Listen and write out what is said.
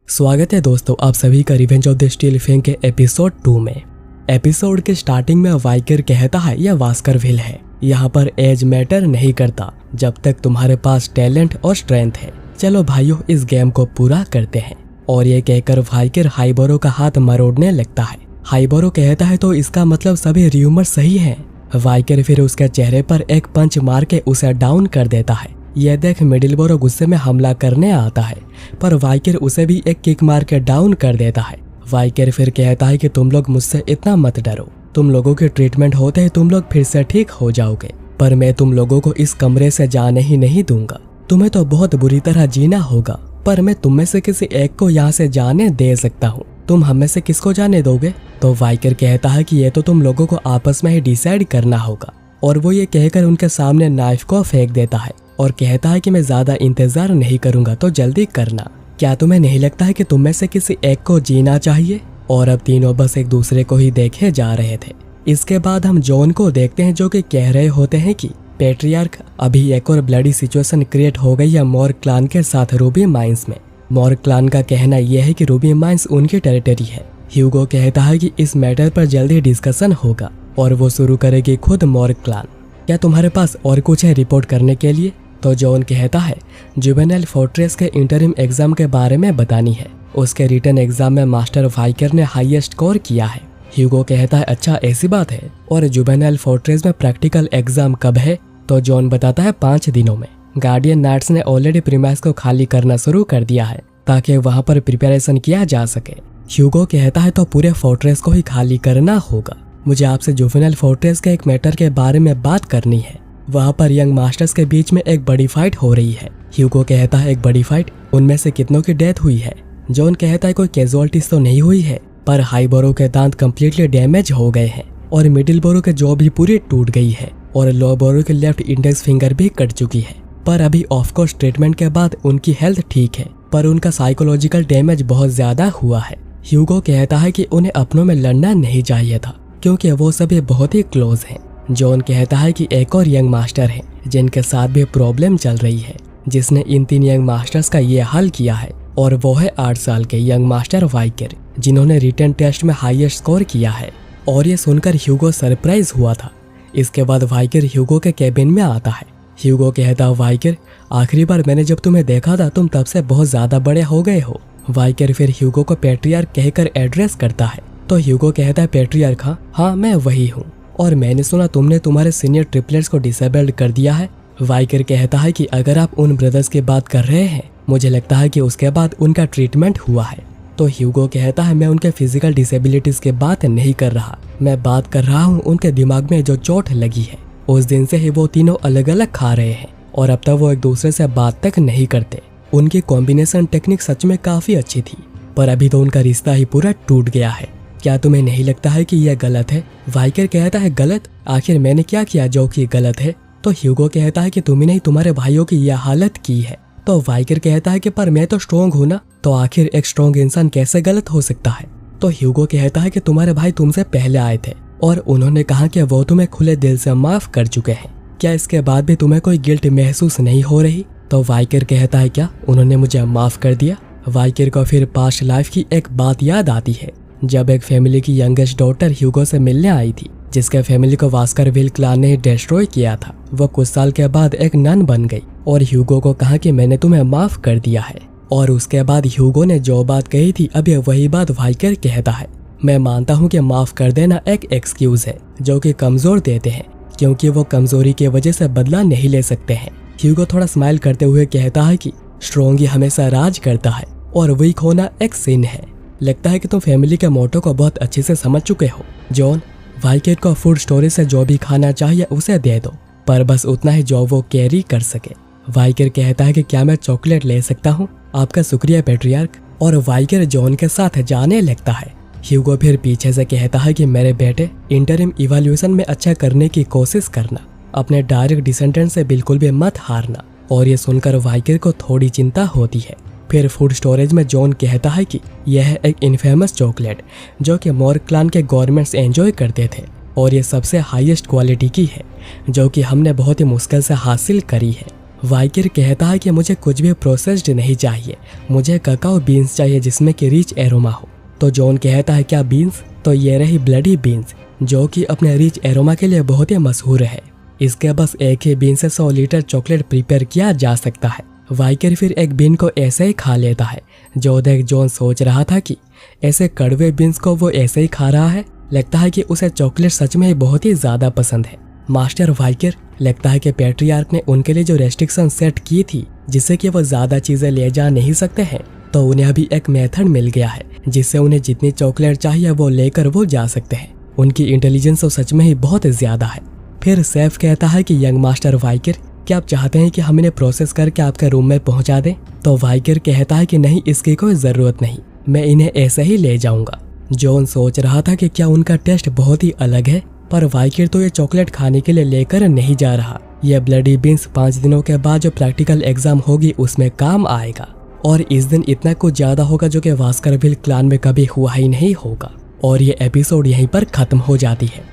स्वागत है दोस्तों आप सभी का revenge of the steel fang के एपिसोड 2 में। एपिसोड के स्टार्टिंग में वाइकर कहता है यह वास्करविल है, यहाँ पर एज मैटर नहीं करता जब तक तुम्हारे पास टैलेंट और स्ट्रेंथ है। चलो भाइयों इस गेम को पूरा करते हैं। और ये कहकर वाइकर हाइबोरो का हाथ मरोड़ने लगता है। हाइबोरो कहता है तो इसका मतलब सभी र्यूमर सही है। वाइकर फिर उसके चेहरे पर एक पंच मार के उसे डाउन कर देता है। यह देख मिडिलबोरो गुस्से में हमला करने आता है, पर वाइकर उसे भी एक किक मार के डाउन कर देता है। वाइकर फिर कहता है कि तुम लोग मुझसे इतना मत डरो, तुम लोगों के ट्रीटमेंट होते ही तुम लोग फिर से ठीक हो जाओगे, पर मैं तुम लोगों को इस कमरे से जाने ही नहीं दूंगा। तुम्हें तो बहुत बुरी तरह जीना होगा, पर मैं तुम में से किसी एक को यहाँ से जाने दे सकता हूँ। तुम हम में से किसको जाने दोगे? तो वाइकर कहता है कि ये तो तुम लोगों को आपस में ही डिसाइड करना होगा। और वो ये कहकर उनके सामने नाइफ को फेंक देता है और कहता है कि मैं ज्यादा इंतजार नहीं करूंगा, तो जल्दी करना। क्या तुम्हें नहीं लगता है कि तुम में से किसी एक को जीना चाहिए? और अब तीनों बस एक दूसरे को ही देखे जा रहे थे। इसके बाद हम जॉन को देखते हैं जो कि कह रहे होते हैं कि पैट्रियार्क अभी एक और ब्लडी सिचुएशन क्रिएट हो गई है मॉर्ग क्लान के साथ रूबी माइंस में। मॉर्ग क्लान का कहना यह है कि रूबी माइंस उनकी टेरिटरी है। ह्यूगो कहता है कि इस मैटर पर जल्दी डिस्कशन होगा और वो शुरू करेगी खुद मॉर्ग क्लान। क्या तुम्हारे पास और कुछ है रिपोर्ट करने के लिए? तो जॉन कहता है जुवेनाइल फोर्ट्रेस के इंटरिम एग्जाम के बारे में बतानी है। उसके रिटर्न एग्जाम में मास्टर वाइकर ने हाईएस्ट स्कोर किया है। ह्यूगो कहता है अच्छा ऐसी बात है, और जुवेनाइल फोर्ट्रेस में प्रैक्टिकल एग्जाम कब है? तो जॉन बताता है 5 दिनों में। गार्डियन नाइट्स ने ऑलरेडी प्रीमाइस को खाली करना शुरू कर दिया है ताकि वहां पर प्रिपरेशन किया जा सके। ह्यूगो कहता है तो पूरे फोर्ट्रेस को ही खाली करना होगा। मुझे आपसे जुवेनाइल फोर्ट्रेस के एक मैटर के बारे में बात करनी है। वहाँ पर यंग मास्टर्स के बीच में एक बड़ी फाइट हो रही है। ह्यूगो कहता है एक बड़ी फाइट? उनमें से कितनों की डेथ हुई है? जॉन कहता है कोई कैजुअलिटीज तो नहीं हुई है, पर हाइबोरो के दांत कम्प्लीटली डैमेज हो गए हैं और मिडिल बोरो के जॉ भी पूरी टूट गई है और लो बोरो के लेफ्ट इंडेक्स फिंगर भी कट चुकी है। पर अभी ऑफकोर्स ट्रीटमेंट के बाद उनकी हेल्थ ठीक है, पर उनका साइकोलॉजिकल डैमेज बहुत ज्यादा हुआ है। ह्यूगो कहता है कि उन्हें अपनों में लड़ना नहीं चाहिए था क्योंकि वो सभी बहुत ही क्लोज हैं। जॉन कहता है कि एक और यंग मास्टर है जिनके साथ भी प्रॉब्लम चल रही है, जिसने इन 3 यंग मास्टर्स का ये हल किया है, और वो है 8 साल के यंग मास्टर वाइकर जिन्होंने रिटन टेस्ट में हाईएस्ट स्कोर किया है। और ये सुनकर ह्यूगो सरप्राइज हुआ था। इसके बाद वाइकर ह्यूगो के केबिन में आता है। ह्यूगो कहता है वाइकर आखिरी बार मैंने जब तुम्हें देखा था तुम तब से बहुत ज्यादा बड़े हो गए हो। वाइकर फिर ह्यूगो को पैट्रियार्क कहकर एड्रेस करता है। तो ह्यूगो कहता है पैट्रियार्क हाँ मैं वही हूँ, और मैंने सुना तुमने तुम्हारे सीनियर ट्रिपलेट्स को डिसेबल्ड कर दिया है। वाइकर कहता है कि अगर आप उन ब्रदर्स की बात कर रहे हैं, मुझे लगता है कि उसके बाद उनका ट्रीटमेंट हुआ है। तो ह्यूगो कहता है मैं उनके फिजिकल डिसेबिलिटीज की बात नहीं कर रहा, मैं बात कर रहा हूँ उनके दिमाग में जो चोट लगी है। उस दिन से ही वो तीनों अलग अलग खा रहे हैं और अब तक वो एक दूसरे से बात तक नहीं करते। उनकी कॉम्बिनेशन टेक्निक सच में काफी अच्छी थी, पर अभी तो उनका रिश्ता ही पूरा टूट गया है। क्या तुम्हें नहीं लगता है कि यह गलत है? वाइकर कहता है गलत? आखिर मैंने क्या किया जो कि गलत है? तो ह्यूगो कहता है कि तुम्ही नहीं तुम्हारे भाइयों की यह हालत की है। तो वाइकर कहता है कि पर मैं तो स्ट्रॉन्ग हूँ ना, तो आखिर एक स्ट्रॉन्ग इंसान कैसे गलत हो सकता है? तो ह्यूगो कहता है कि तुम्हारे भाई तुमसे पहले आए थे और उन्होंने कहा कि वो तुम्हें खुले दिल से माफ कर चुके हैं। क्या इसके बाद भी तुम्हें कोई गिल्ट महसूस नहीं हो रही? तो वाइकर कहता है क्या उन्होंने मुझे माफ कर दिया? वाइकर को फिर पास्ट लाइफ की एक बात याद आती है, जब एक फैमिली की यंगेस्ट डॉटर ह्यूगो से मिलने आई थी, जिसके फैमिली को वास्करविल क्लान ने डिस्ट्रॉय किया था। वो कुछ साल के बाद एक नन बन गई और ह्यूगो को कहा कि मैंने तुम्हें माफ कर दिया है। और उसके बाद ह्यूगो ने जो बात कही थी अभी वही बात वाइकर कहता है। मैं मानता हूँ कि माफ कर देना एक एक्सक्यूज है जो कि कमजोर देते हैं, क्योंकि वो कमजोरी की वजह से बदला नहीं ले सकते हैं। ह्यूगो थोड़ा स्माइल करते हुए कहता है कि स्ट्रॉन्ग ही हमेशा राज करता है और वीक होना एक सिन है। लगता है कि तुम फैमिली के मोटो को बहुत अच्छे से समझ चुके हो। जॉन, वाइकर को फूड स्टोरेज से जो भी खाना चाहिए उसे दे दो, पर बस उतना ही जो वो कैरी कर सके। वाइकर कहता है कि क्या मैं चॉकलेट ले सकता हूँ? आपका शुक्रिया पैट्रियार्क। और वाइकर जॉन के साथ जाने लगता है। ह्यूगो फिर पीछे से कहता है कि मेरे बेटे इंटरिम इवैल्यूएशन में अच्छा करने की कोशिश करना, अपने डायरेक्ट डिसेंडेंट से बिल्कुल भी मत हारना। और ये सुनकर वाइकर को थोड़ी चिंता होती है। फिर फूड स्टोरेज में जॉन कहता है कि यह है एक इनफेमस चॉकलेट जो कि मॉर्ग क्लान के गवर्नमेंट्स एंजॉय करते थे, और ये सबसे हाईएस्ट क्वालिटी की है जो कि हमने बहुत ही मुश्किल से हासिल करी है। वाइकर कहता है कि मुझे कुछ भी प्रोसेस्ड नहीं चाहिए, मुझे ककाओ बीन्स चाहिए जिसमें कि रिच एरोमा हो। तो जॉन कहता है क्या बीन्स? तो ये रही ब्लडी बीन्स, जो कि अपने रिच एरोमा के लिए बहुत ही मशहूर है। इसके बस एक ही बीन से 100 लीटर चॉकलेट प्रिपेयर किया जा सकता है। वाइकर फिर एक बीन को ऐसे ही खा लेता है। जो देख जॉन सोच रहा था कि ऐसे कड़वे बीन्स को वो ऐसे ही खा रहा है, लगता है कि उसे चॉकलेट सच में बहुत ही ज्यादा पसंद है। मास्टर वाइकर लगता है कि पैट्रियार्क ने उनके लिए जो रेस्ट्रिक्शन सेट की थी जिससे कि वो ज्यादा चीजें ले जा नहीं सकते हैं, तो उन्हें अभी एक मेथड मिल गया है जिससे उन्हें जितनी चॉकलेट चाहिए वो लेकर वो जा सकते हैं। उनकी इंटेलिजेंस तो सच में ही बहुत ज्यादा है। फिर सैफ कहता है कि यंग मास्टर वाइकर, क्या आप चाहते हैं कि हम इन्हें प्रोसेस करके आपके रूम में पहुंचा दें? तो वाइकर कहता है कि नहीं, इसकी कोई जरूरत नहीं, मैं इन्हें ऐसे ही ले जाऊंगा। जॉन सोच रहा था कि क्या उनका टेस्ट बहुत ही अलग है, पर वाइकर तो ये चॉकलेट खाने के लिए लेकर नहीं जा रहा। ये ब्लडी बीन्स 5 दिनों के बाद जो प्रैक्टिकल एग्जाम होगी उसमें काम आएगा, और इस दिन इतना कुछ ज्यादा होगा जो कि वास्करविल क्लान में कभी हुआ ही नहीं होगा। और ये एपिसोड यहीं पर खत्म हो जाती है।